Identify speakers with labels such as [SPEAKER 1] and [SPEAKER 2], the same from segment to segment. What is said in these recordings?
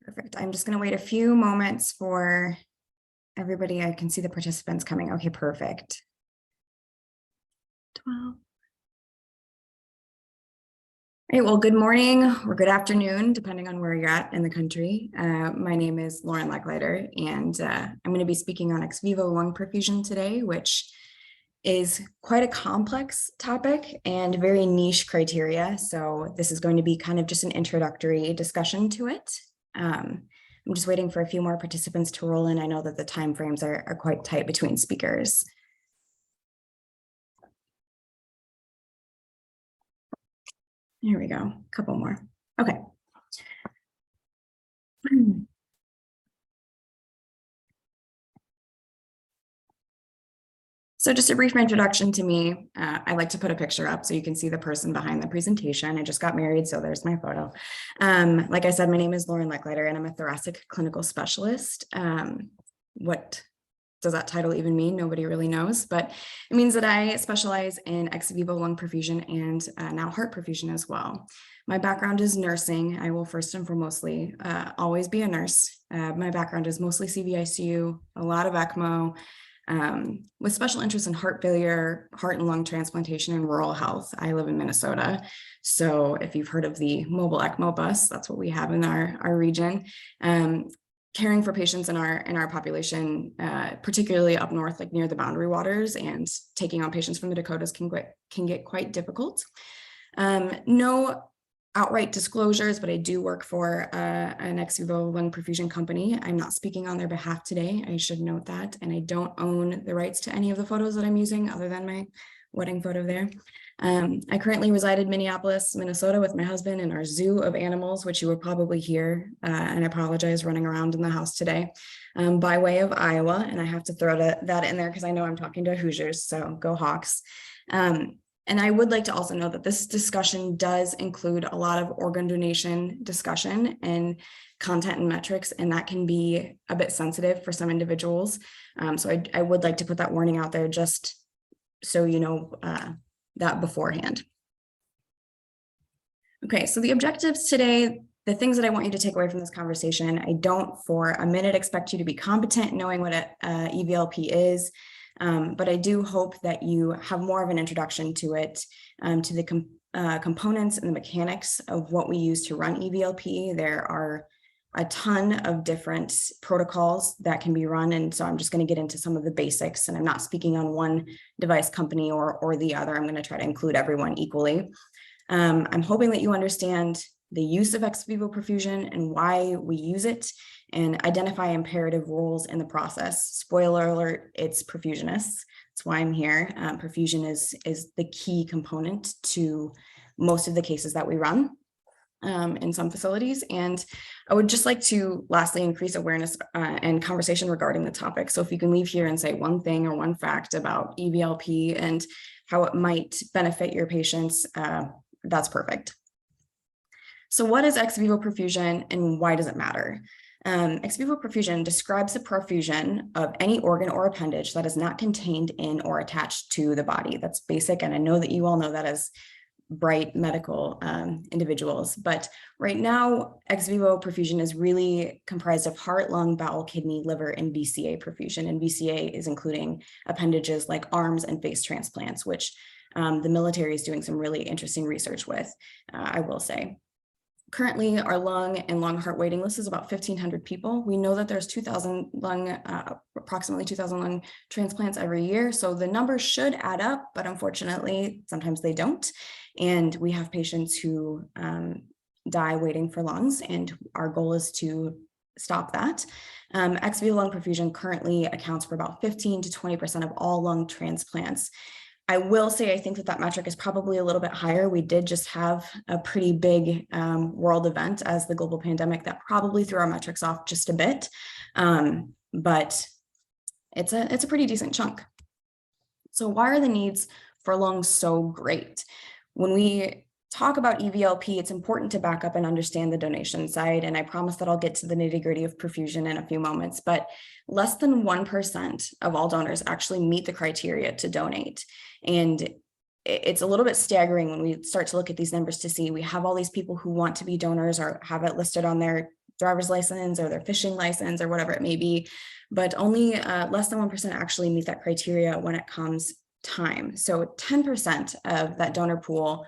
[SPEAKER 1] Perfect. I'm just going to wait a few moments for everybody. I can see the participants coming. Okay, perfect. 12. All right, well, good morning or good afternoon, depending on where you're at in the country. My name is Lauren Leckliter, and I'm going to be speaking on ex vivo lung perfusion today, which is quite a complex topic and very niche criteria. So this is going to be kind of just an introductory discussion to it. I'm just waiting for a few more participants to roll in. I know that the time frames are quite tight between speakers. Here we go, a couple more. Okay. So just a brief introduction to me. I like to put a picture up so you can see the person behind the presentation. I just got married, so there's my photo. Like I said, my name is Lauren Leckliter, and I'm a thoracic clinical specialist. What does that title even mean? Nobody really knows, but it means that I specialize in ex vivo lung perfusion and now heart perfusion as well. My background is nursing. I will first and foremostly always be a nurse. My background is mostly CVICU, a lot of ECMO, with special interest in heart failure, heart and lung transplantation, and rural health. I live in Minnesota. So if you've heard of the mobile ECMO bus, that's what we have in our region. Caring for patients in our population, particularly up north, like near the boundary waters, and taking on patients from the Dakotas can get quite difficult. No outright disclosures, but I do work for an ex vivo lung perfusion company. I'm not speaking on their behalf today. I should note that, and I don't own the rights to any of the photos that I'm using other than my wedding photo there. I currently reside in Minneapolis, Minnesota with my husband in our zoo of animals, which you will probably hear, and I apologize, running around in the house today, by way of Iowa. And I have to throw that in there because I know I'm talking to Hoosiers, so go Hawks. And I would like to also note that this discussion does include a lot of organ donation discussion and content and metrics, and that can be a bit sensitive for some individuals. So I would like to put that warning out there just so you know that beforehand. Okay, so the objectives today, the things that I want you to take away from this conversation, I don't for a minute expect you to be competent knowing what EVLP is. But I do hope that you have more of an introduction to it, to the components and the mechanics of what we use to run EVLP. There are a ton of different protocols that can be run, and so I'm just going to get into some of the basics, and I'm not speaking on one device company or the other. I'm going to try to include everyone equally. I'm hoping that you understand the use of ex vivo perfusion and why we use it, and identify imperative roles in the process. Spoiler alert, it's perfusionists. That's why I'm here. Perfusion is the key component to most of the cases that we run in some facilities. And I would just like to lastly increase awareness and conversation regarding the topic. So if you can leave here and say one thing or one fact about EVLP and how it might benefit your patients, that's perfect. So what is ex vivo perfusion and why does it matter? Ex vivo perfusion describes the perfusion of any organ or appendage that is not contained in or attached to the body. That's basic, and I know that you all know that as bright medical individuals. But right now, ex vivo perfusion is really comprised of heart, lung, bowel, kidney, liver, and VCA perfusion. And VCA is including appendages like arms and face transplants, which the military is doing some really interesting research with, I will say. Currently, our lung and lung heart waiting list is about 1,500 people. We know that there's approximately 2,000 lung transplants every year. So the numbers should add up, but unfortunately, sometimes they don't. And we have patients who die waiting for lungs, and our goal is to stop that. Ex vivo lung perfusion currently accounts for about 15 to 20% of all lung transplants. I will say I think that metric is probably a little bit higher. We did just have a pretty big world event as the global pandemic that probably threw our metrics off just a bit, but it's a pretty decent chunk. So why are the needs for lungs so great? When we talk about EVLP, it's important to back up and understand the donation side. And I promise that I'll get to the nitty-gritty of perfusion in a few moments, but less than 1% of all donors actually meet the criteria to donate. And it's a little bit staggering when we start to look at these numbers to see we have all these people who want to be donors or have it listed on their driver's license or their fishing license or whatever it may be, but only less than 1% actually meet that criteria when it comes time. So 10% of that donor pool,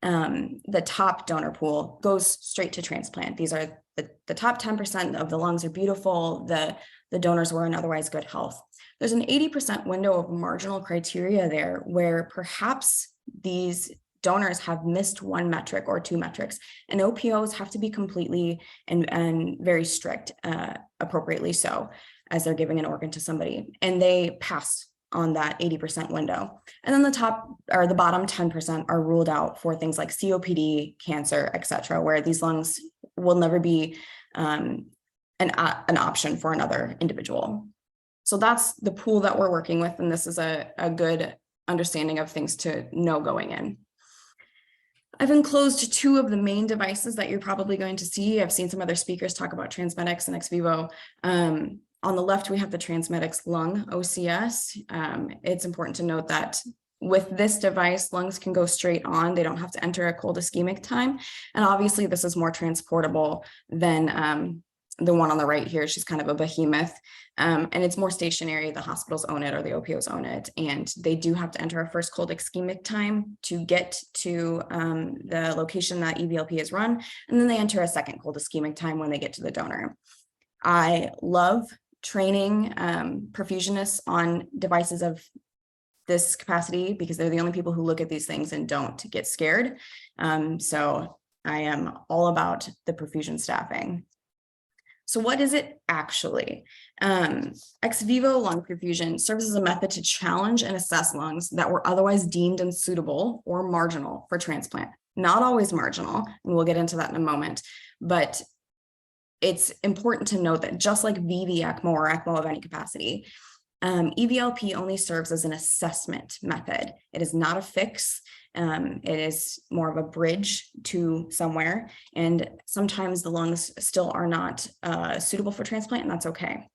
[SPEAKER 1] the top donor pool, goes straight to transplant. These are the top 10% of the lungs are beautiful. The donors were in otherwise good health. There's an 80% window of marginal criteria there where perhaps these donors have missed one metric or two metrics, and OPOs have to be completely and very strict, appropriately so, as they're giving an organ to somebody, and they pass on that 80% window. And then the top or the bottom 10% are ruled out for things like COPD, cancer, etc., where these lungs will never be an option for another individual. So that's the pool that we're working with, and this is a good understanding of things to know going in. I've enclosed two of the main devices that you're probably going to see. I've seen some other speakers talk about TransMedics and ex vivo. On the left, we have the TransMedics lung OCS. It's important to note that with this device, lungs can go straight on. They don't have to enter a cold ischemic time. And obviously, this is more transportable than the one on the right here. She's kind of a behemoth, and it's more stationary. The hospitals own it or the OPOs own it, and they do have to enter a first cold ischemic time to get to the location that EVLP is run, and then they enter a second cold ischemic time when they get to the donor. I love training perfusionists on devices of this capacity because they're the only people who look at these things and don't get scared. So I am all about the perfusion staffing. So what is it actually? Ex vivo lung perfusion serves as a method to challenge and assess lungs that were otherwise deemed unsuitable or marginal for transplant. Not always marginal, and we'll get into that in a moment, but it's important to note that just like VV ECMO or ECMO of any capacity, EVLP only serves as an assessment method. It is not a fix. It is more of a bridge to somewhere. And sometimes the lungs still are not suitable for transplant, and that's okay.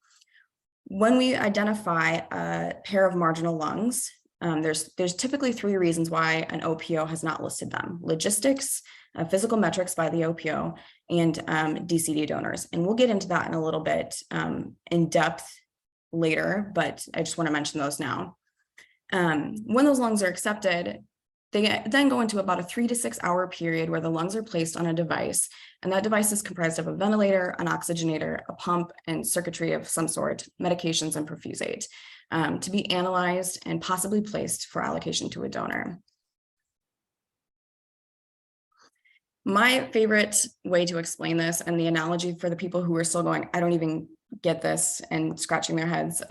[SPEAKER 1] When we identify a pair of marginal lungs, there's typically three reasons why an OPO has not listed them: logistics, physical metrics by the OPO, and DCD donors. And we'll get into that in a little bit in depth later, but I just want to mention those now. When those lungs are accepted, they then go into about a 3 to 6 hour period where the lungs are placed on a device, and that device is comprised of a ventilator, an oxygenator, a pump, and circuitry of some sort, medications, and perfusate, to be analyzed and possibly placed for allocation to a donor. My favorite way to explain this, and the analogy for the people who are still going, I don't even get this, and scratching their heads,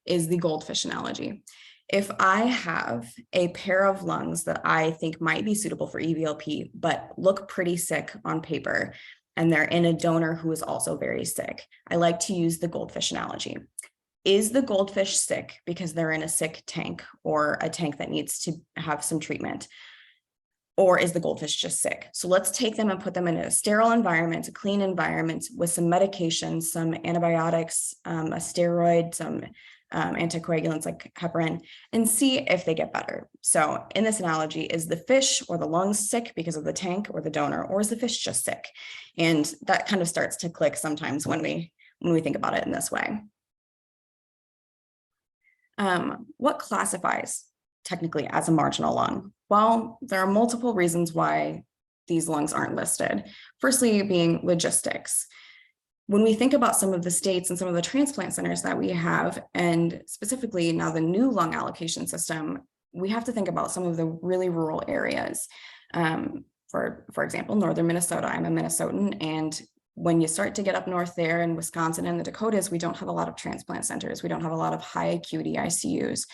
[SPEAKER 1] is the goldfish analogy. If I have a pair of lungs that I think might be suitable for EVLP, but look pretty sick on paper, and they're in a donor who is also very sick, I like to use the goldfish analogy. Is the goldfish sick because they're in a sick tank or a tank that needs to have some treatment? Or is the goldfish just sick? So let's take them and put them in a sterile environment, a clean environment with some medications, some antibiotics, a steroid, some anticoagulants like heparin, and see if they get better. So in this analogy, is the fish or the lungs sick because of the tank or the donor, or is the fish just sick? And that kind of starts to click sometimes when we think about it in this way. What classifies technically as a marginal lung? Well, there are multiple reasons why these lungs aren't listed. Firstly, being logistics. When we think about some of the states and some of the transplant centers that we have, and specifically now the new lung allocation system, we have to think about some of the really rural areas. For example, northern Minnesota. I'm a Minnesotan, and when you start to get up north there in Wisconsin and the Dakotas, we don't have a lot of transplant centers. We don't have a lot of high acuity ICUs.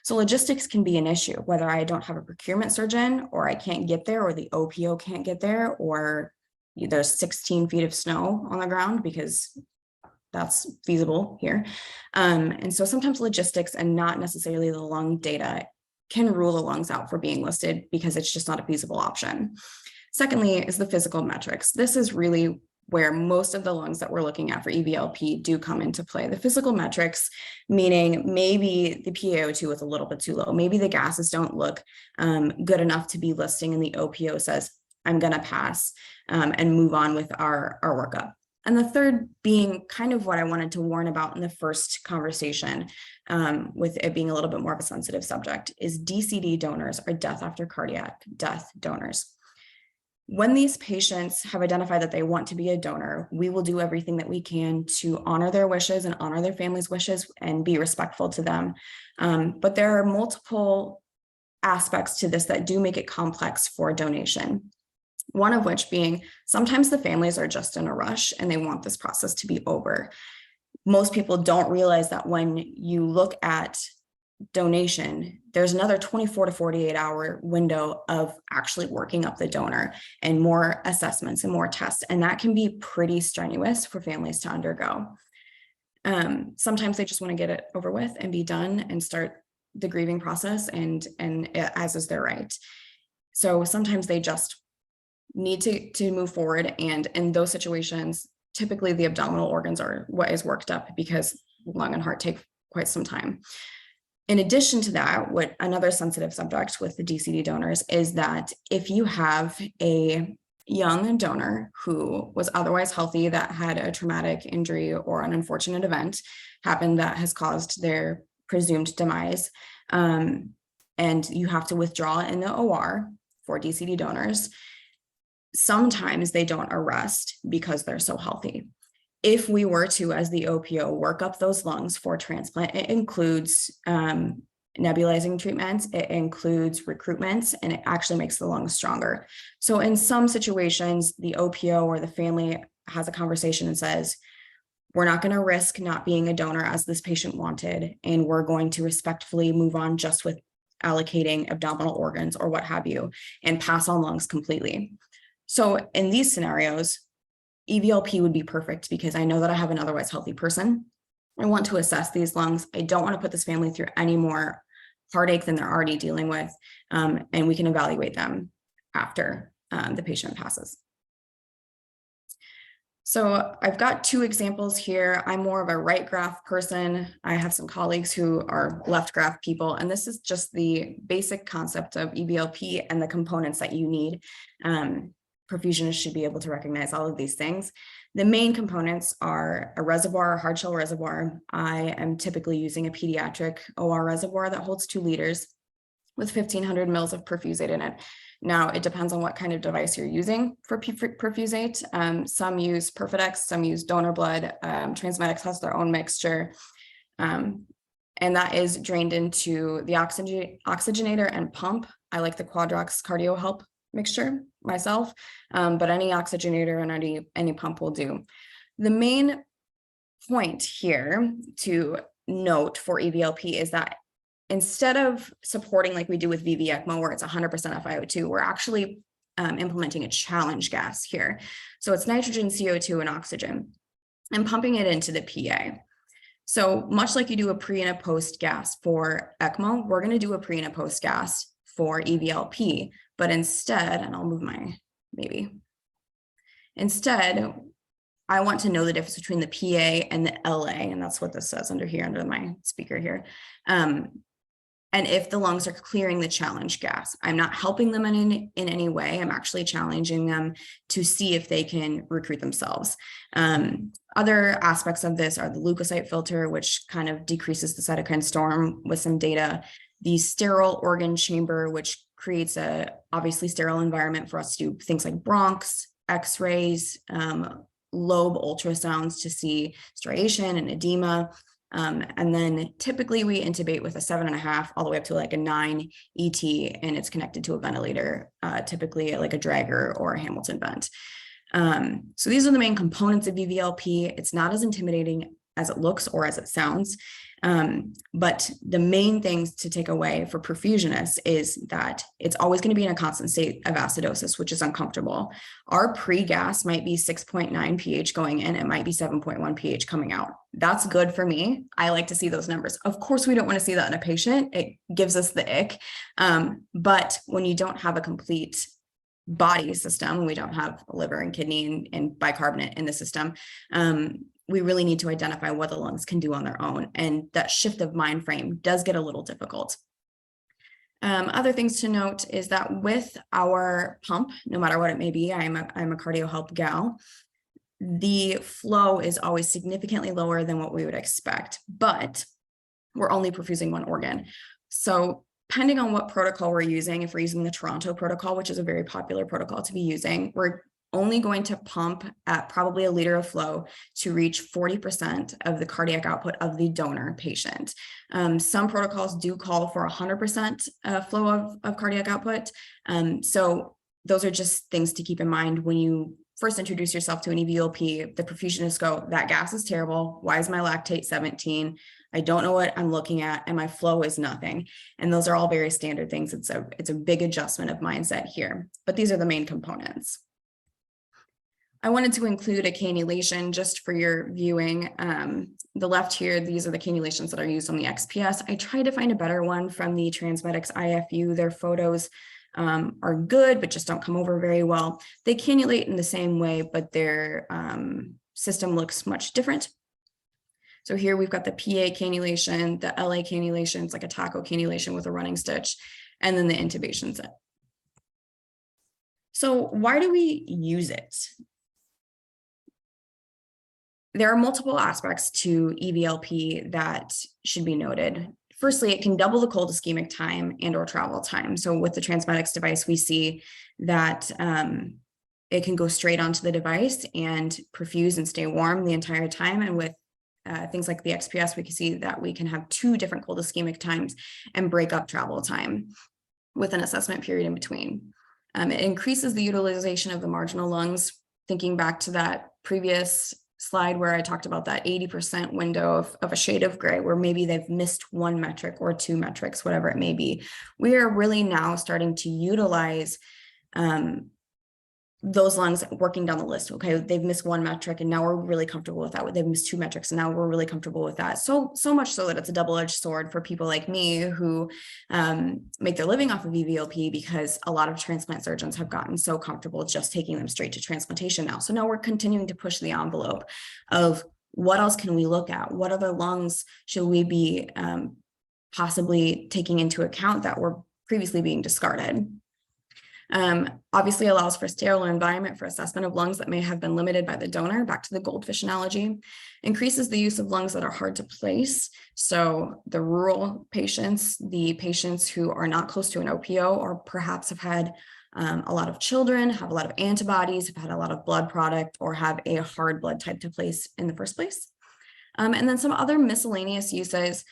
[SPEAKER 1] So logistics can be an issue, whether I don't have a procurement surgeon, or I can't get there, or the OPO can't get there, or there's 16 feet of snow on the ground, because that's feasible here. And so sometimes logistics and not necessarily the lung data can rule the lungs out for being listed because it's just not a feasible option. Secondly is the physical metrics. This is really where most of the lungs that we're looking at for EVLP do come into play. The physical metrics, meaning maybe the PaO2 is a little bit too low. Maybe the gases don't look good enough to be listing, and the OPO says, I'm going to pass and move on with our workup. And the third being kind of what I wanted to warn about in the first conversation, with it being a little bit more of a sensitive subject, is DCD donors are death after cardiac death donors. When these patients have identified that they want to be a donor, we will do everything that we can to honor their wishes and honor their family's wishes and be respectful to them. But there are multiple aspects to this that do make it complex for donation. One of which being sometimes the families are just in a rush and they want this process to be over. Most people don't realize that when you look at donation, there's another 24 to 48 hour window of actually working up the donor and more assessments and more tests. And that can be pretty strenuous for families to undergo. Sometimes they just want to get it over with and be done and start the grieving process, and as is their right. So sometimes they just need to move forward, and in those situations, typically the abdominal organs are what is worked up because lung and heart take quite some time. In addition to that, what another sensitive subject with the DCD donors is that if you have a young donor who was otherwise healthy that had a traumatic injury or an unfortunate event happen that has caused their presumed demise, and you have to withdraw in the OR for DCD donors, sometimes they don't arrest because they're so healthy. If we were to, as the OPO, work up those lungs for transplant, it includes nebulizing treatments, it includes recruitments, and it actually makes the lungs stronger. So in some situations, the OPO or the family has a conversation and says, we're not going to risk not being a donor as this patient wanted, and we're going to respectfully move on just with allocating abdominal organs or what have you, and pass on lungs completely. So in these scenarios, EVLP would be perfect because I know that I have an otherwise healthy person. I want to assess these lungs. I don't want to put this family through any more heartache than they're already dealing with, and we can evaluate them after the patient passes. So I've got two examples here. I'm more of a right graph person. I have some colleagues who are left graph people, and this is just the basic concept of EVLP and the components that you need. Perfusionists should be able to recognize all of these things. The main components are a reservoir, a hard shell reservoir. I am typically using a pediatric OR reservoir that holds 2 liters with 1,500 mils of perfusate in it. Now, it depends on what kind of device you're using for perfusate. Some use Perfidex, some use donor blood. Transmedics has their own mixture. And that is drained into the oxygenator and pump. I like the Quadrox Cardio Help mixture myself, but any oxygenator and any pump will do. The main point here to note for EVLP is that instead of supporting like we do with VV ECMO, where it's 100% FiO2, we're actually implementing a challenge gas here. So it's nitrogen, CO2, and oxygen, and pumping it into the PA. So much like you do a pre and a post gas for ECMO, we're going to do a pre and a post gas for EVLP, but instead, and I'll move my instead, I want to know the difference between the PA and the LA, and that's what this says under here, under my speaker here. And if the lungs are clearing the challenge gas, I'm not helping them in any way. I'm actually challenging them to see if they can recruit themselves. Other aspects of this are the leukocyte filter, which kind of decreases the cytokine storm with some data. The sterile organ chamber, which creates a obviously sterile environment for us to do things like bronchs, x-rays, lobe ultrasounds to see striation and edema. And then typically we intubate with a 7.5 all the way up to like a 9 ET, and it's connected to a ventilator, typically like a Drager or a Hamilton vent. So these are the main components of EVLP. It's not as intimidating as it looks or as it sounds. But the main things to take away for perfusionists is that it's always going to be in a constant state of acidosis, which is uncomfortable. Our pre-gas might be 6.9 pH going in, it might be 7.1 pH coming out. That's good for me. I like to see those numbers. Of course, we don't want to see that in a patient. It gives us the ick. But when you don't have a complete body system, we don't have a liver and kidney and bicarbonate in the system, we really need to identify what the lungs can do on their own. And that shift of mind frame does get a little difficult. Other things to note is that with our pump, no matter what it may be, I'm a cardio help gal, the flow is always significantly lower than what we would expect, but we're only perfusing one organ. So depending on what protocol we're using, if we're using the Toronto protocol, which is a very popular protocol to be using, we're only going to pump at probably 1 liter of flow to reach 40% of the cardiac output of the donor patient. Some protocols do call for 100% flow of cardiac output. So those are just things to keep in mind when you first introduce yourself to an EVLP. The perfusionists go, that gas is terrible. Why is my lactate 17? I don't know what I'm looking at, and my flow is nothing. And those are all very standard things. It's a big adjustment of mindset here, but these are the main components. I wanted to include a cannulation just for your viewing. The left here, these are the cannulations that are used on the XPS. I tried to find a better one from the Transmedics IFU. Their photos are good, but just don't come over very well. They cannulate in the same way, but their system looks much different. So here we've got the PA cannulation, the LA cannulation, it's like a taco cannulation with a running stitch, and then the intubation set. So why do we use it? There are multiple aspects to EVLP that should be noted. Firstly, it can double the cold ischemic time and or travel time. So with the Transmedics device, we see that it can go straight onto the device and perfuse and stay warm the entire time. And with things like the XPS, we can see that we can have 2 different cold ischemic times and break up travel time with an assessment period in between. It increases the utilization of the marginal lungs. Thinking back to that previous slide where I talked about that 80% window of a shade of gray, where maybe they've missed 1 metric or 2 metrics, whatever it may be. We are really now starting to utilize those lungs working down the list. Okay, they've missed 1 metric and now we're really comfortable with that. They've missed 2 metrics and now we're really comfortable with that. So much so that it's a double-edged sword for people like me who make their living off of EVLP, because a lot of transplant surgeons have gotten so comfortable just taking them straight to transplantation now. So now we're continuing to push the envelope of what else can we look at? What other lungs should we be possibly taking into account that were previously being discarded? Obviously allows for sterile environment for assessment of lungs that may have been limited by the donor, back to the goldfish analogy. Increases the use of lungs that are hard to place. So the rural patients, the patients who are not close to an OPO, or perhaps have had a lot of children, have a lot of antibodies, have had a lot of blood product, or have a hard blood type to place in the first place. And then some other miscellaneous uses.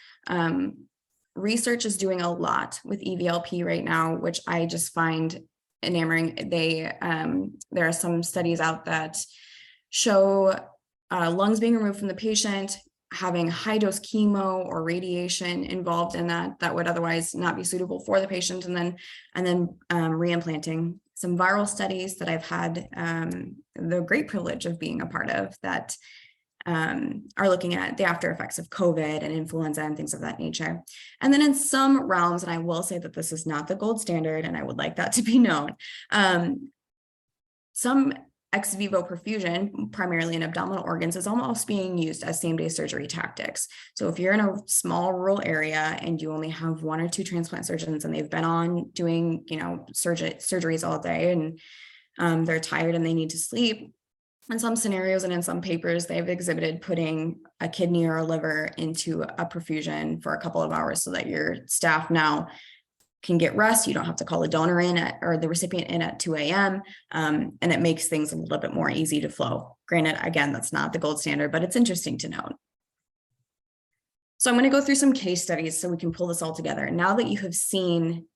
[SPEAKER 1] Research is doing a lot with EVLP right now, which I just find enamoring. There are some studies out that show lungs being removed from the patient, having high dose chemo or radiation involved in that would otherwise not be suitable for the patient, and then reimplanting. Some viral studies that I've had the great privilege of being a part of that are looking at the after effects of COVID and influenza and things of that nature. And then in some realms, and I will say that this is not the gold standard, and I would like that to be known, some ex vivo perfusion, primarily in abdominal organs, is almost being used as same-day surgery tactics. So if you're in a small rural area and you only have 1 or 2 transplant surgeons and they've been on doing, surgeries all day, and they're tired and they need to sleep, in some scenarios and in some papers, they've exhibited putting a kidney or a liver into a perfusion for a couple of hours so that your staff now can get rest. You don't have to call the donor in or the recipient in at 2 a.m. And it makes things a little bit more easy to flow. Granted, again, that's not the gold standard, but it's interesting to note. So I'm going to go through some case studies so we can pull this all together. Now that you have seen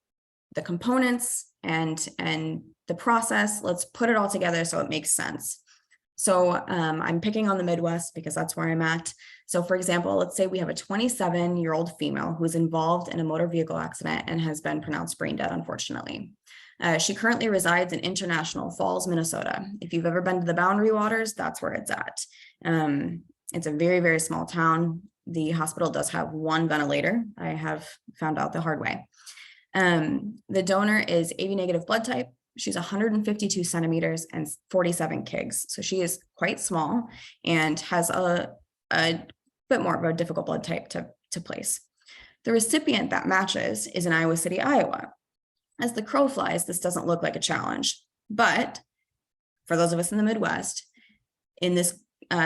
[SPEAKER 1] the components and the process, let's put it all together so it makes sense. So I'm picking on the Midwest because that's where I'm at. So for example, let's say we have a 27-year-old female who's involved in a motor vehicle accident and has been pronounced brain dead, unfortunately. She currently resides in International Falls, Minnesota. If you've ever been to the Boundary Waters, that's where it's at. It's a very, very small town. The hospital does have 1 ventilator. I have found out the hard way. The donor is AB negative blood type. She's 152 centimeters and 47 kgs. So she is quite small and has a bit more of a difficult blood type to place. The recipient that matches is in Iowa City, Iowa. As the crow flies, this doesn't look like a challenge, but for those of us in the Midwest, In this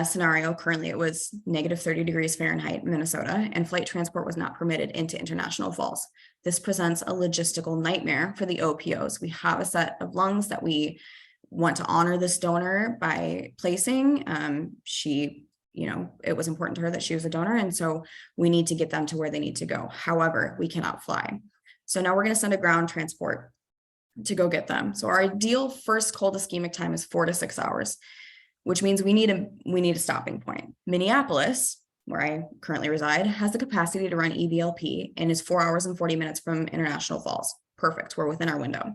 [SPEAKER 1] scenario, currently it was negative 30 degrees Fahrenheit in Minnesota, and flight transport was not permitted into International Falls. This presents a logistical nightmare for the OPOs. We have a set of lungs that we want to honor this donor by placing. She, it was important to her that she was a donor, and so we need to get them to where they need to go. However, we cannot fly. So now we're going to send a ground transport to go get them. So our ideal first cold ischemic time is 4 to 6 hours, which means we need a stopping point. Minneapolis, where I currently reside, has the capacity to run EVLP and is 4 hours and 40 minutes from International Falls. Perfect, we're within our window.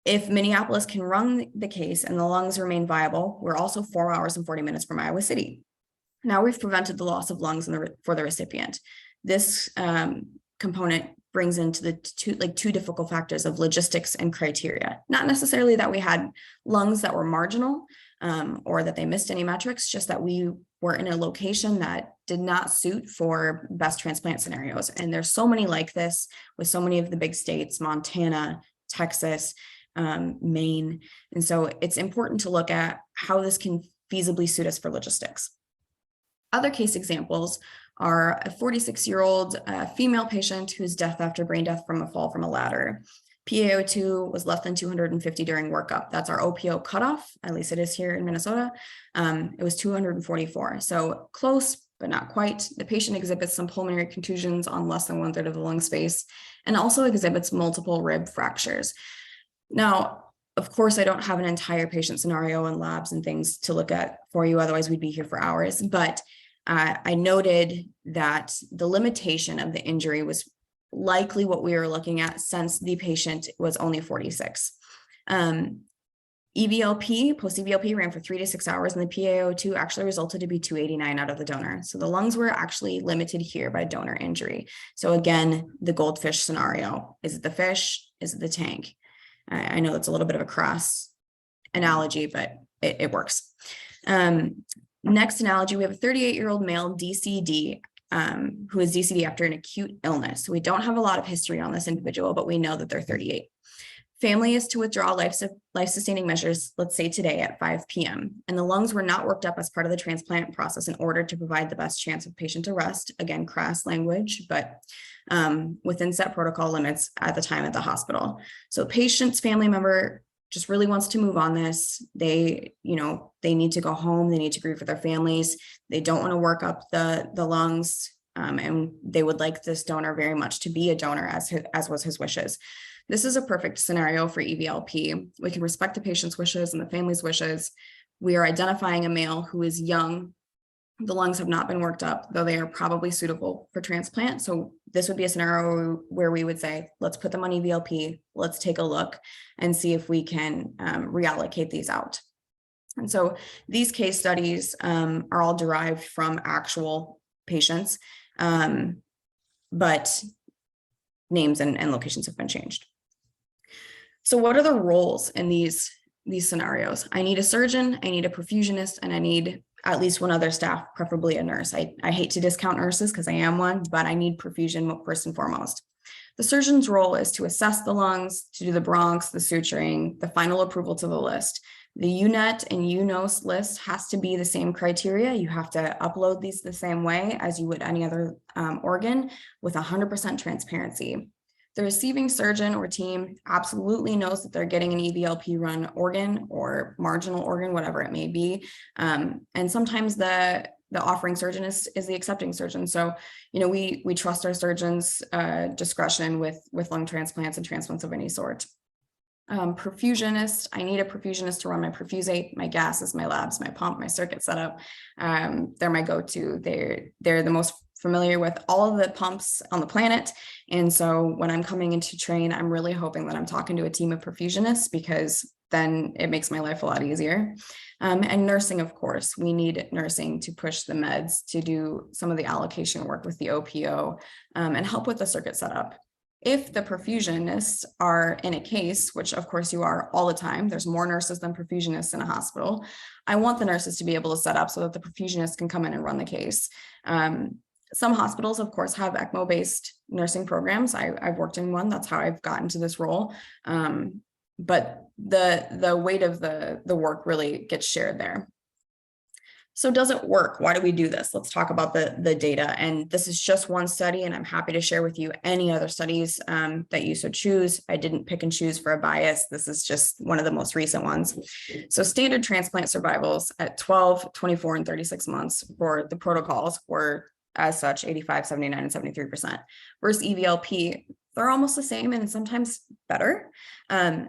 [SPEAKER 1] If Minneapolis can run the case and the lungs remain viable, we're also 4 hours and 40 minutes from Iowa City. Now we've prevented the loss of lungs for the recipient. This component brings into the two difficult factors of logistics and criteria. Not necessarily that we had lungs that were marginal or that they missed any metrics, just that we were in a location that did not suit for best transplant scenarios. And there's so many like this with so many of the big states, Montana, Texas, Maine. And so it's important to look at how this can feasibly suit us for logistics. Other case examples are a 46-year-old female patient whose death after brain death from a fall from a ladder. PaO2 was less than 250 during workup. That's our OPO cutoff, at least it is here in Minnesota. It was 244, so close, but not quite. The patient exhibits some pulmonary contusions on less than 1/3 of the lung space and also exhibits multiple rib fractures. Now, of course, I don't have an entire patient scenario and labs and things to look at for you, otherwise we'd be here for hours, but I noted that the limitation of the injury was likely what we were looking at since the patient was only 46. EVLP, post-EVLP ran for 3 to 6 hours, and the PaO2 actually resulted to be 289 out of the donor. So the lungs were actually limited here by donor injury. So again, the goldfish scenario. Is it the fish? Is it the tank? I know it's a little bit of a cross analogy, but it works. Next analogy, we have a 38-year-old male DCD who is DCD after an acute illness. So we don't have a lot of history on this individual, but we know that they're 38. Family is to withdraw life-sustaining measures, let's say today at 5 p.m. And the lungs were not worked up as part of the transplant process in order to provide the best chance of patient arrest. Again, crass language, but within set protocol limits at the time at the hospital. So patient's family member just really wants to move on this. They need to go home. They need to grieve with their families. They don't want to work up the lungs. And they would like this donor very much to be a donor as was his wishes. This is a perfect scenario for EVLP. We can respect the patient's wishes and the family's wishes. We are identifying a male who is young. The lungs have not been worked up, though they are probably suitable for transplant. So this would be a scenario where we would say, let's put them on EVLP. Let's take a look and see if we can reallocate these out. And so these case studies are all derived from actual patients, but names and locations have been changed. So what are the roles in these scenarios? I need a surgeon, I need a perfusionist, and I need at least one other staff, preferably a nurse. I hate to discount nurses because I am one, but I need perfusion first and foremost. The surgeon's role is to assess the lungs, to do the bronchs, the suturing, the final approval to the list. The UNET and UNOS list has to be the same criteria. You have to upload these the same way as you would any other organ with 100% transparency. The receiving surgeon or team absolutely knows that they're getting an EVLP run organ or marginal organ, whatever it may be. And sometimes the offering surgeon is the accepting surgeon. So, we trust our surgeon's discretion with lung transplants and transplants of any sort. Perfusionist, I need a perfusionist to run my perfusate, my gases, my labs, my pump, my circuit setup. They're my go-to. They're the most familiar with all of the pumps on the planet. And so when I'm coming into train, I'm really hoping that I'm talking to a team of perfusionists, because then it makes my life a lot easier. And nursing, of course, we need nursing to push the meds, to do some of the allocation work with the OPO, and help with the circuit setup. If the perfusionists are in a case, which of course you are all the time, there's more nurses than perfusionists in a hospital, I want the nurses to be able to set up so that the perfusionist can come in and run the case. Some hospitals, of course, have ECMO-based nursing programs. I've worked in one. That's how I've gotten to this role. But the weight of the work really gets shared there. So does it work? Why do we do this? Let's talk about the data. And this is just one study, and I'm happy to share with you any other studies that you so choose. I didn't pick and choose for a bias. This is just one of the most recent ones. So standard transplant survivals at 12, 24, and 36 months for the protocols were as such 85, 79, and 73%. Versus EVLP, they're almost the same and sometimes better.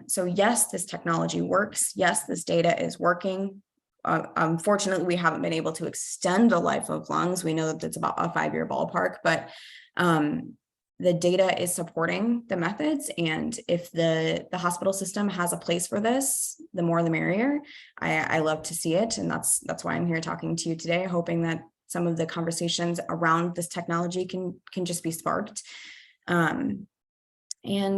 [SPEAKER 1] So yes, this technology works. Yes, this data is working. Unfortunately, we haven't been able to extend the life of lungs. We know that it's about a 5-year ballpark, but the data is supporting the methods. And if the hospital system has a place for this, the more the merrier. I love to see it. And that's why I'm here talking to you today, hoping that some of the conversations around this technology can just be sparked. And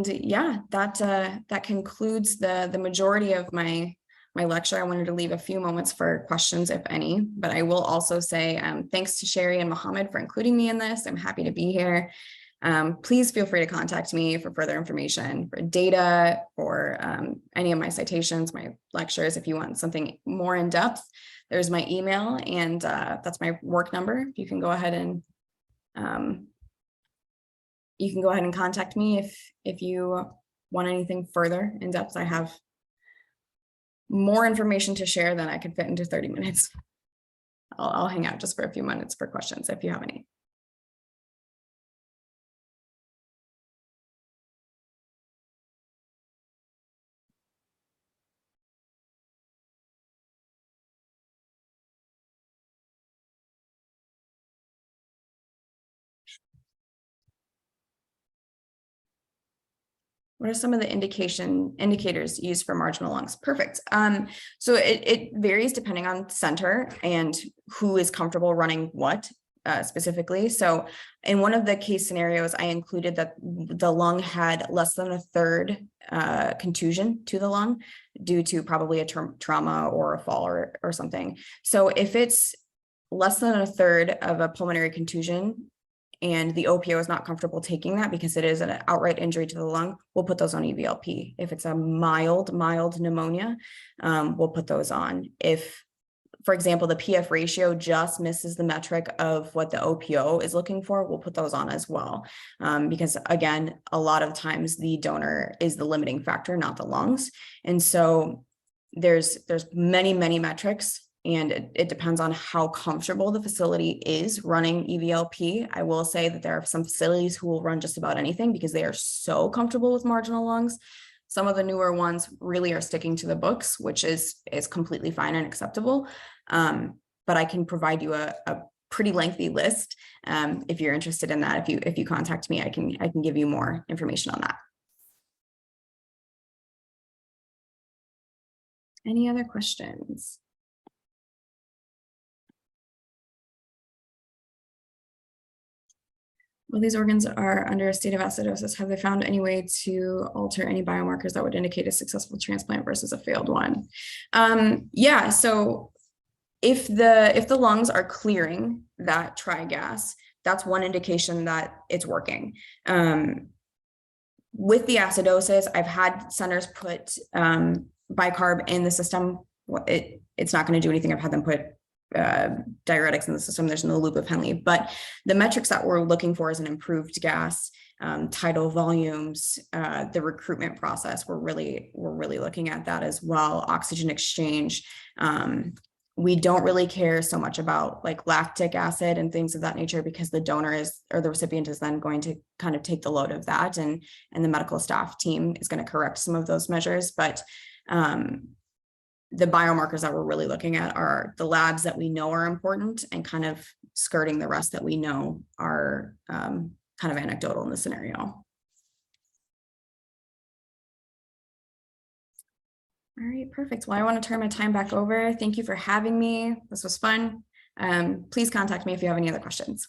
[SPEAKER 1] yeah, that concludes the majority of my lecture. I wanted to leave a few moments for questions, if any, but I will also say thanks to Sherry and Mohammed for including me in this. I'm happy to be here. Please feel free to contact me for further information, for data, for any of my citations, my lectures. If you want something more in depth, there's my email, and that's my work number. You can go ahead and contact me if you want anything further in depth. I have more information to share than I could fit into 30 minutes. I'll hang out just for a few minutes for questions if you have any. What are some of the indicators used for marginal lungs? Perfect. So it varies depending on center and who is comfortable running what specifically. So in one of the case scenarios, I included that the lung had less than a third contusion to the lung due to probably a trauma or a fall or something. So if it's less than a third of a pulmonary contusion, and the OPO is not comfortable taking that because it is an outright injury to the lung, we'll put those on EVLP. If it's a mild pneumonia, we'll put those on. If, for example, the PF ratio just misses the metric of what the OPO is looking for, we'll put those on as well. Because again, a lot of times the donor is the limiting factor, not the lungs. And so there's many metrics, and it depends on how comfortable the facility is running EVLP. I will say that there are some facilities who will run just about anything because they are so comfortable with marginal lungs. Some of the newer ones really are sticking to the books, which is completely fine and acceptable. But I can provide you a pretty lengthy list if you're interested in that. If you contact me, I can give you more information on that. Any other questions? Well, these organs are under a state of acidosis. Have they found any way to alter any biomarkers that would indicate a successful transplant versus a failed one? Yeah, so if the lungs are clearing that trigas, that's one indication that it's working. With the acidosis, I've had centers put bicarb in the system. It's not going to do anything. I've had them put diuretics in the system. There's no loop of Henle, but the metrics that we're looking for is an improved gas, tidal volumes, the recruitment process. We're really looking at that as well. Oxygen exchange. We don't really care so much about like lactic acid and things of that nature because the donor is, or the recipient is then going to kind of take the load of that, and the medical staff team is going to correct some of those measures. But the biomarkers that we're really looking at are the labs that we know are important and kind of skirting the rest that we know are kind of anecdotal in the scenario. All right, perfect. Well, I want to turn my time back over. Thank you for having me. This was fun. Please contact me if you have any other questions.